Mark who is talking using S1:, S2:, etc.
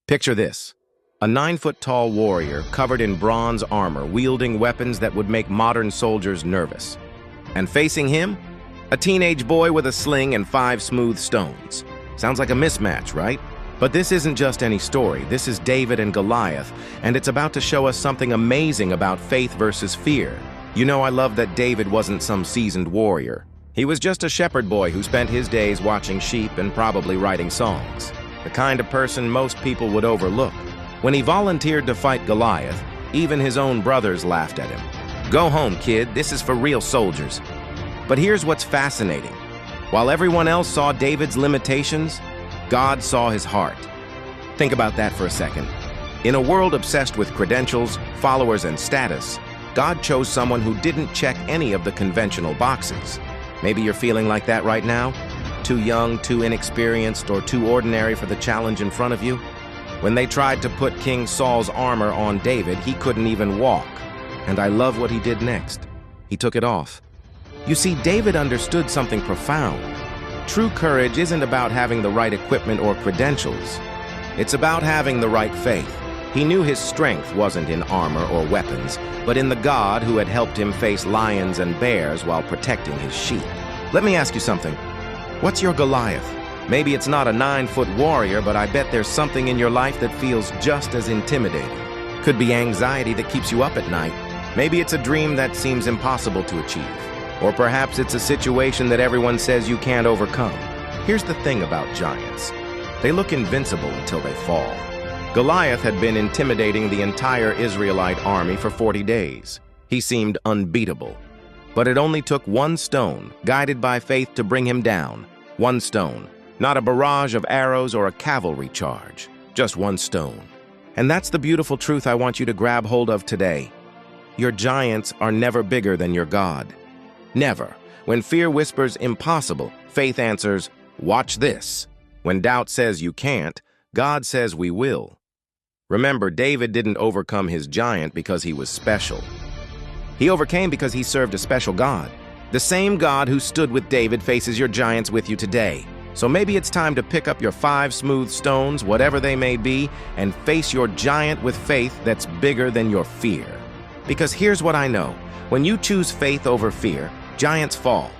S1: Picture this. A 9-foot-tall warrior covered in bronze armor, wielding weapons that would make modern soldiers nervous. And facing him, a teenage boy with a sling and 5 smooth stones. Sounds like a mismatch, right? But this isn't just any story. This is David and Goliath, and it's about to show us something amazing about faith versus fear. You know, I love that David wasn't some seasoned warrior. He was just a shepherd boy who spent his days watching sheep and probably writing songs. The kind of person most people would overlook. When he volunteered to fight Goliath, even his own brothers laughed at him. "Go home, kid. This is for real soldiers." But here's what's fascinating. While everyone else saw David's limitations, God saw his heart. Think about that for a second. In a world obsessed with credentials, followers, and status, God chose someone who didn't check any of the conventional boxes. Maybe you're feeling like that right now? Too young, too inexperienced, or too ordinary for the challenge in front of you? When they tried to put King Saul's armor on David, he couldn't even walk. And I love what he did next. He took it off. You see, David understood something profound. True courage isn't about having the right equipment or credentials. It's about having the right faith. He knew his strength wasn't in armor or weapons, but in the God who had helped him face lions and bears while protecting his sheep. Let me ask you something. What's your Goliath? Maybe it's not a 9-foot warrior, but I bet there's something in your life that feels just as intimidating. Could be anxiety that keeps you up at night. Maybe it's a dream that seems impossible to achieve. Or perhaps it's a situation that everyone says you can't overcome. Here's the thing about giants. They look invincible until they fall. Goliath had been intimidating the entire Israelite army for 40 days. He seemed unbeatable. But it only took one stone, guided by faith, to bring him down. One stone. Not a barrage of arrows or a cavalry charge. Just one stone. And that's the beautiful truth I want you to grab hold of today. Your giants are never bigger than your God. Never. When fear whispers impossible, faith answers, watch this. When doubt says you can't, God says we will. Remember, David didn't overcome his giant because he was special. He overcame because he served a special God. The same God who stood with David faces your giants with you today. So maybe it's time to pick up your 5 smooth stones, whatever they may be, and face your giant with faith that's bigger than your fear. Because here's what I know. When you choose faith over fear, giants fall.